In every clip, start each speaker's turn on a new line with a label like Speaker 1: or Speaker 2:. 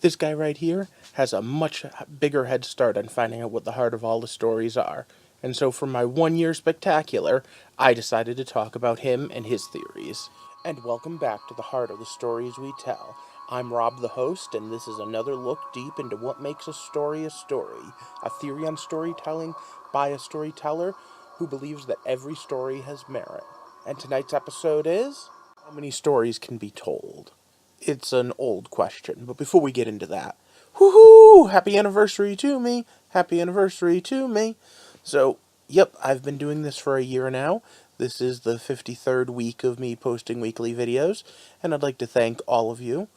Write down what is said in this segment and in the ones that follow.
Speaker 1: This guy right here has a much bigger head start on finding out what the heart of all the stories are. And so for my 1 year spectacular, I decided to talk about him and his theories. And welcome back to the heart of the stories we tell. I'm Rob the host, and this is another look deep into what makes a story, a theory on storytelling by a storyteller who believes that every story has merit. And tonight's episode is, how many stories can be told? It's an old question, but before we get into that, woohoo! Happy anniversary to me! Happy anniversary to me! So, yep, I've been doing this for a year now. This is the 53rd week of me posting weekly videos, and I'd like to thank all of you.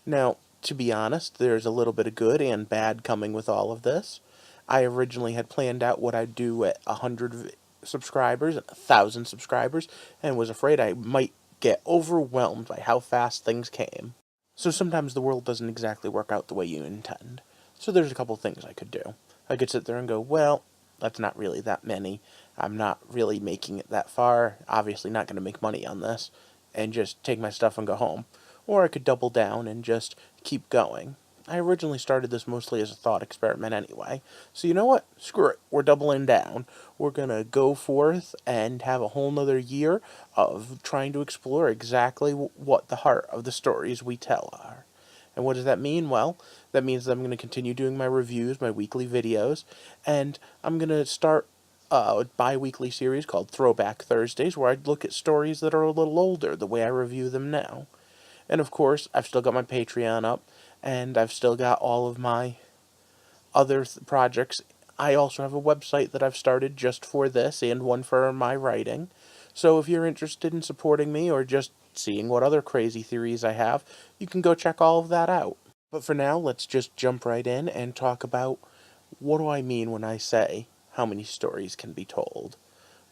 Speaker 1: Now, to be honest, there's a little bit of good and bad coming with all of this. I originally had planned out what I'd do at 100 subscribers, 1,000 subscribers, and was afraid I might get overwhelmed by how fast things came. So sometimes the world doesn't exactly work out the way you intend. So there's a couple things I could do. I could sit there and go, well, that's not really that many. I'm not really making it that far. Obviously not going to make money on this. And just take my stuff and go home. Or I could double down and just keep going. I originally started this mostly as a thought experiment anyway. So you know what? Screw it. We're doubling down. We're going to go forth and have a whole nother year of trying to explore exactly what the heart of the stories we tell are. And what does that mean? Well, that means that I'm going to continue doing my reviews, my weekly videos, and I'm going to start a bi-weekly series called Throwback Thursdays, where I'd look at stories that are a little older, the way I review them now. And of course, I've still got my Patreon up, and I've still got all of my other projects. I also have a website that I've started just for this, and one for my writing. So if you're interested in supporting me, or just seeing what other crazy theories I have, you can go check all of that out. But for now, let's just jump right in and talk about, what do I mean when I say how many stories can be told?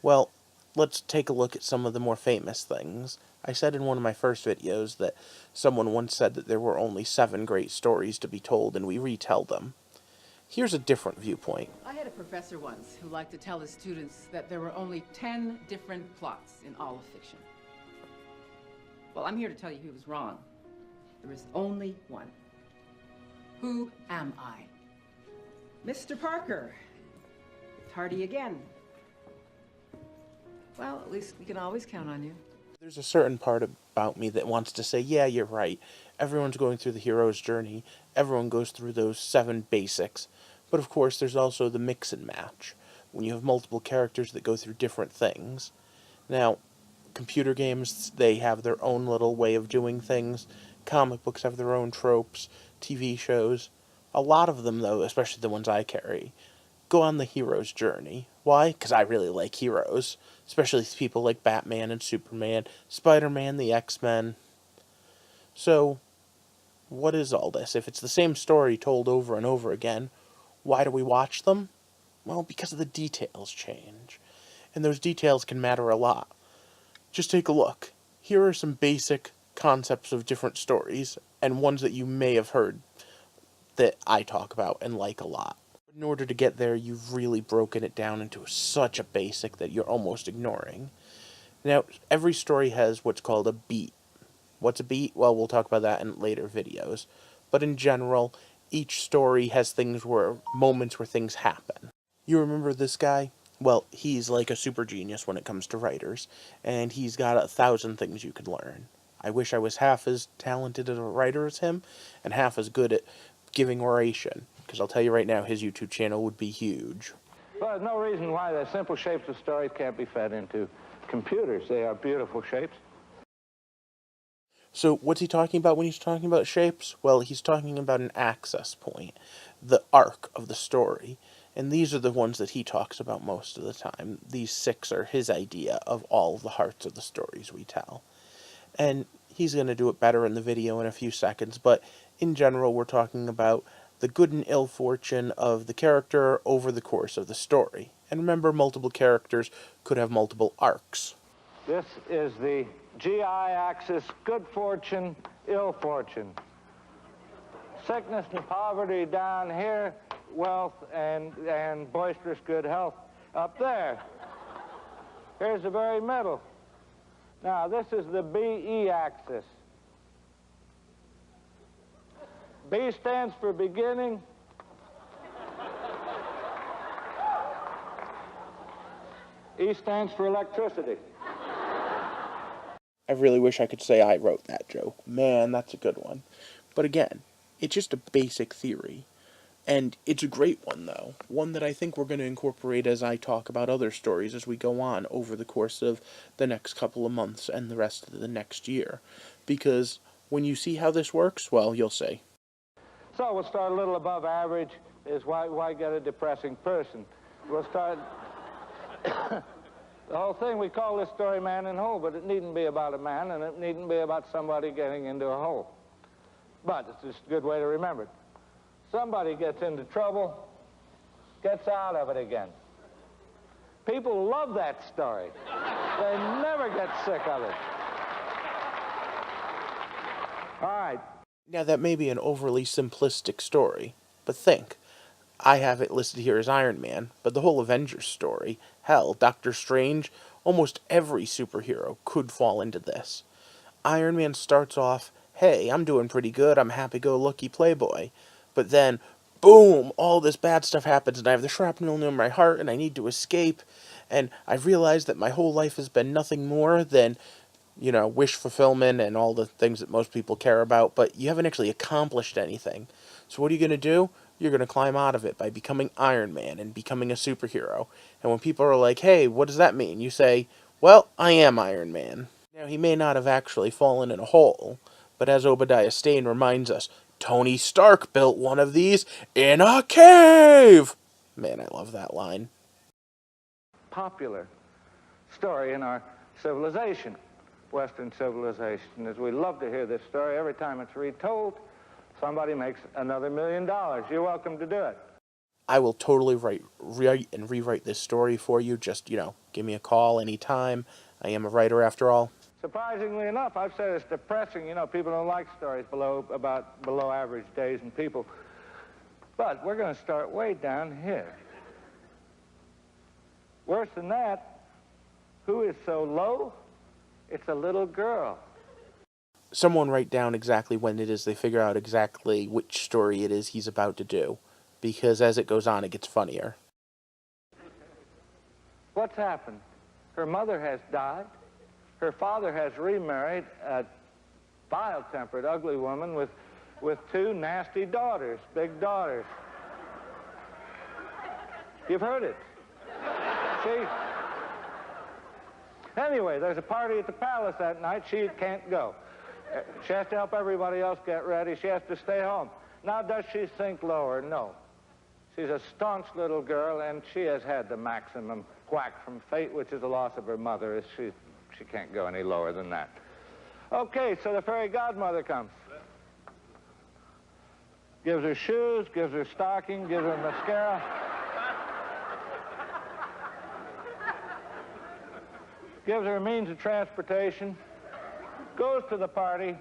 Speaker 1: Well, let's take a look at some of the more famous things. I said in one of my first videos that someone once said that there were only 7 great stories to be told, and we retell them. Here's a different viewpoint.
Speaker 2: I had a professor once who liked to tell his students that there were only 10 different plots in all of fiction. Well, I'm here to tell you he was wrong. There is only one. Who am I? Mr. Parker. Tardy again. Well, at least we can always count on you.
Speaker 1: There's a certain part about me that wants to say, yeah, you're right. Everyone's going through the hero's journey. Everyone goes through those 7 basics. But of course, there's also the mix and match, when you have multiple characters that go through different things. Now, computer games, they have their own little way of doing things. Comic books have their own tropes. TV shows. A lot of them, though, especially the ones I carry, go on the hero's journey. Why? Because I really like heroes. Especially people like Batman and Superman, Spider-Man, the X-Men. So, what is all this? If it's the same story told over and over again, why do we watch them? Well, because the details change. And those details can matter a lot. Just take a look. Here are some basic concepts of different stories, and ones that you may have heard that I talk about and like a lot. In order to get there, you've really broken it down into such a basic that you're almost ignoring. Now, every story has what's called a beat. What's a beat? Well, we'll talk about that in later videos. But in general, each story has moments where things happen. You remember this guy? Well, he's like a super genius when it comes to writers, and he's got 1,000 things you could learn. I wish I was half as talented as a writer as him, and half as good at giving oration, because I'll tell you right now, his YouTube channel would be huge.
Speaker 3: Well, there's no reason why the simple shapes of stories can't be fed into computers. They are beautiful shapes.
Speaker 1: So what's he talking about when he's talking about shapes? Well, he's talking about an access point, the arc of the story. And these are the ones that he talks about most of the time. These 6 are his idea of all the hearts of the stories we tell. And he's going to do it better in the video in a few seconds, but in general we're talking about the good and ill fortune of the character over the course of the story. And remember, multiple characters could have multiple arcs.
Speaker 3: This is the GI axis, good fortune, ill fortune. Sickness and poverty down here, wealth and boisterous good health up there. Here's the very middle. Now, this is the BE axis. B stands for beginning. E stands for electricity.
Speaker 1: I really wish I could say I wrote that joke. Man, that's a good one. But again, it's just a basic theory. And it's a great one, though. One that I think we're going to incorporate as I talk about other stories as we go on over the course of the next couple of months and the rest of the next year. Because when you see how this works, well, you'll see.
Speaker 3: So we'll start a little above average. Is why get a depressing person? We'll start... The whole thing, we call this story Man in Hole, but it needn't be about a man, and it needn't be about somebody getting into a hole. But it's just a good way to remember it. Somebody gets into trouble, gets out of it again. People love that story. They never get sick of it. All right.
Speaker 1: Now, that may be an overly simplistic story, but think. I have it listed here as Iron Man, but the whole Avengers story, hell, Doctor Strange, almost every superhero could fall into this. Iron Man starts off, hey, I'm doing pretty good, I'm happy-go-lucky playboy. But then, boom, all this bad stuff happens, and I have the shrapnel near my heart, and I need to escape, and I've realized that my whole life has been nothing more than, wish fulfillment and all the things that most people care about, but you haven't actually accomplished anything. So what are you going to do? You're going to climb out of it by becoming Iron Man and becoming a superhero. And when people are like, hey, what does that mean? You say, well, I am Iron Man. Now, he may not have actually fallen in a hole, but as Obadiah Stane reminds us, Tony Stark built one of these in a cave! Man, I love that line.
Speaker 3: Popular story in our civilization, Western civilization, is we love to hear this story. Every time it's retold, somebody makes another $1 million. You're welcome to do it.
Speaker 1: I will totally write and rewrite this story for you. Just, give me a call anytime. I am a writer after all.
Speaker 3: Surprisingly enough, I've said it's depressing. People don't like stories about below average days and people. But we're going to start way down here. Worse than that, who is so low? It's a little girl.
Speaker 1: Someone write down exactly when it is they figure out exactly which story it is he's about to do. Because as it goes on, it gets funnier.
Speaker 3: What's happened? Her mother has died. Her father has remarried a vile-tempered, ugly woman with two nasty daughters, big daughters. You've heard it. See? Anyway, there's a party at the palace that night. She can't go. She has to help everybody else get ready. She has to stay home. Now, does she sink lower? No. She's a staunch little girl, and she has had the maximum whack from fate, which is the loss of her mother. She can't go any lower than that. Okay, so the fairy godmother comes. Gives her shoes, gives her stocking, gives her mascara. Gives her means of transportation. Goes to the party.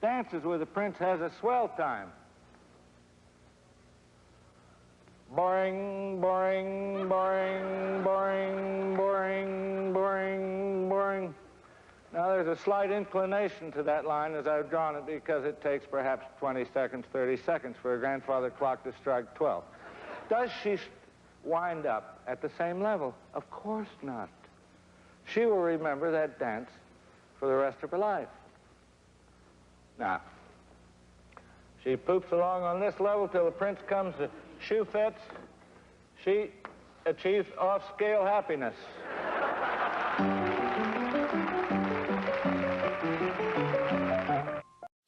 Speaker 3: Dances with the prince, has a swell time. Boring, boring, boring, boring, boring, boring, boring. Now, there's a slight inclination to that line as I've drawn it because it takes perhaps 20 seconds, 30 seconds for a grandfather clock to strike 12. Does she wind up at the same level? Of course not. She will remember that dance for the rest of her life. Now, she poops along on this level till the prince comes to shoe fits. She achieves off-scale happiness.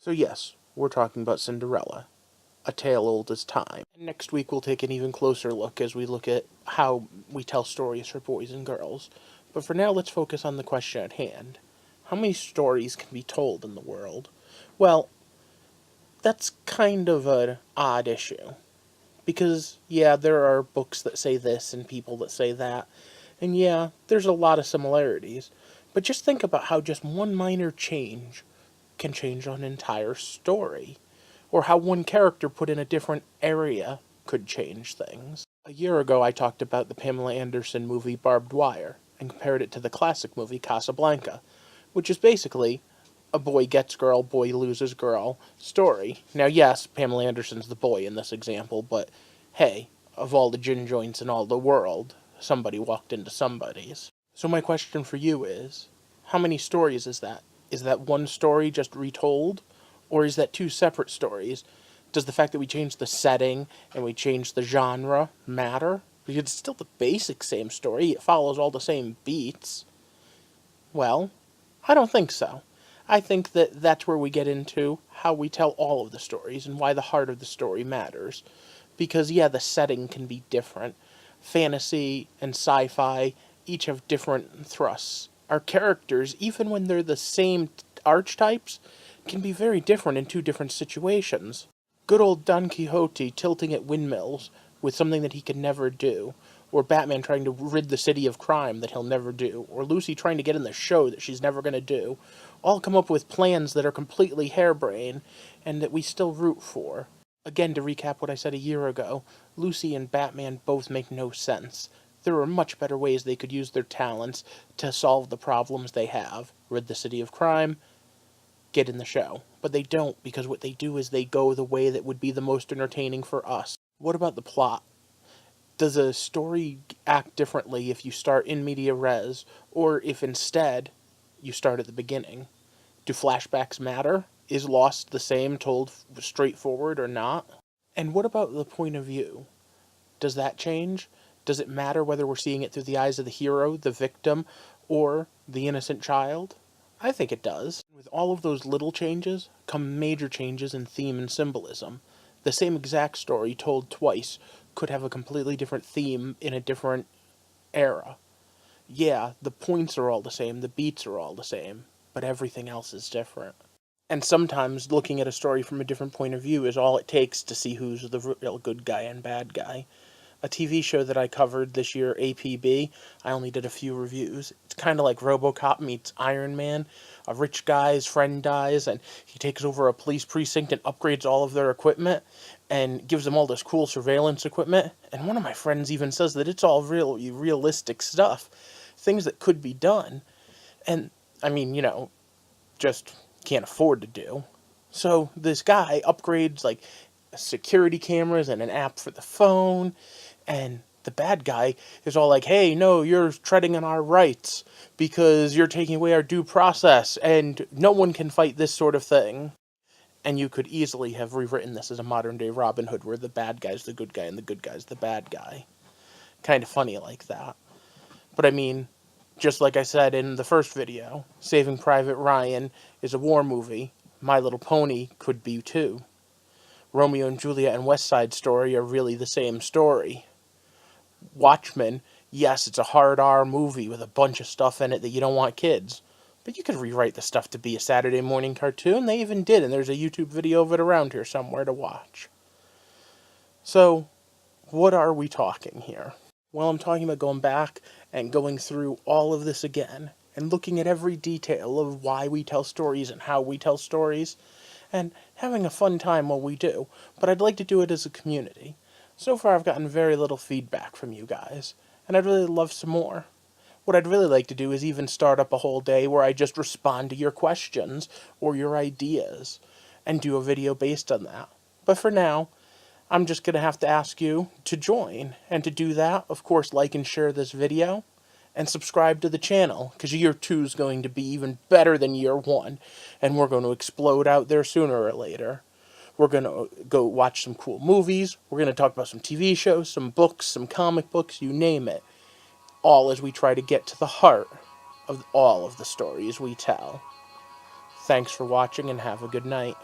Speaker 1: So yes, we're talking about Cinderella, a tale old as time. And next week we'll take an even closer look as we look at how we tell stories for boys and girls. But for now, let's focus on the question at hand. How many stories can be told in the world? Well, that's kind of an odd issue. Because, yeah, there are books that say this and people that say that. And yeah, there's a lot of similarities. But just think about how just one minor change can change an entire story. Or how one character put in a different area could change things. A year ago, I talked about the Pamela Anderson movie Barbed Wire, and compared it to the classic movie Casablanca, which is basically a boy gets girl, boy loses girl story. Now, yes, Pamela Anderson's the boy in this example, but hey, of all the gin joints in all the world, somebody walked into somebody's. So my question for you is, how many stories is that? Is that one story just retold? Or is that two separate stories? Does the fact that we changed the setting and we changed the genre matter? Because it's still the basic same story. It follows all the same beats. Well, I don't think so. I think that that's where we get into how we tell all of the stories and why the heart of the story matters. Because, yeah, the setting can be different. Fantasy and sci-fi each have different thrusts. Our characters, even when they're the same archetypes, can be very different in two different situations. Good old Don Quixote tilting at windmills with something that he could never do, or Batman trying to rid the city of crime that he'll never do, or Lucy trying to get in the show that she's never going to do, all come up with plans that are completely harebrained and that we still root for. Again, to recap what I said a year ago, Lucy and Batman both make no sense. There are much better ways they could use their talents to solve the problems they have. Rid the city of crime, get in the show. But they don't, because what they do is they go the way that would be the most entertaining for us. What about the plot? Does a story act differently if you start in media res, or if instead you start at the beginning? Do flashbacks matter? Is Lost the same told straightforward or not? And what about the point of view? Does that change? Does it matter whether we're seeing it through the eyes of the hero, the victim, or the innocent child? I think it does. With all of those little changes come major changes in theme and symbolism. The same exact story told twice could have a completely different theme in a different era. Yeah, the points are all the same, the beats are all the same, but everything else is different. And sometimes looking at a story from a different point of view is all it takes to see who's the real good guy and bad guy. A TV show that I covered this year, APB, I only did a few reviews. It's kind of like RoboCop meets Iron Man. A rich guy's friend dies, and he takes over a police precinct and upgrades all of their equipment, and gives them all this cool surveillance equipment. And one of my friends even says that it's all really realistic stuff. Things that could be done. And, I mean, just can't afford to do. So this guy upgrades, like, security cameras and an app for the phone, and the bad guy is all like, hey, no, you're treading on our rights because you're taking away our due process, and no one can fight this sort of thing. And you could easily have rewritten this as a modern-day Robin Hood, where the bad guy's the good guy and the good guy's the bad guy. Kind of funny like that. But I mean, just like I said in the first video, Saving Private Ryan is a war movie. My Little Pony could be too. Romeo and Juliet and West Side Story are really the same story. Watchmen, yes, it's a hard R movie with a bunch of stuff in it that you don't want kids. But you could rewrite the stuff to be a Saturday morning cartoon. They even did, and there's a YouTube video of it around here somewhere to watch. So, what are we talking here? Well, I'm talking about going back and going through all of this again, and looking at every detail of why we tell stories and how we tell stories, and having a fun time while we do. But I'd like to do it as a community. So far I've gotten very little feedback from you guys, and I'd really love some more. What I'd really like to do is even start up a whole day where I just respond to your questions or your ideas, and do a video based on that. But for now, I'm just going to have to ask you to join, and to do that, of course, like and share this video, and subscribe to the channel, because year 2 is going to be even better than year 1, and we're going to explode out there sooner or later. We're going to go watch some cool movies, we're going to talk about some TV shows, some books, some comic books, you name it. All as we try to get to the heart of all of the stories we tell. Thanks for watching and have a good night.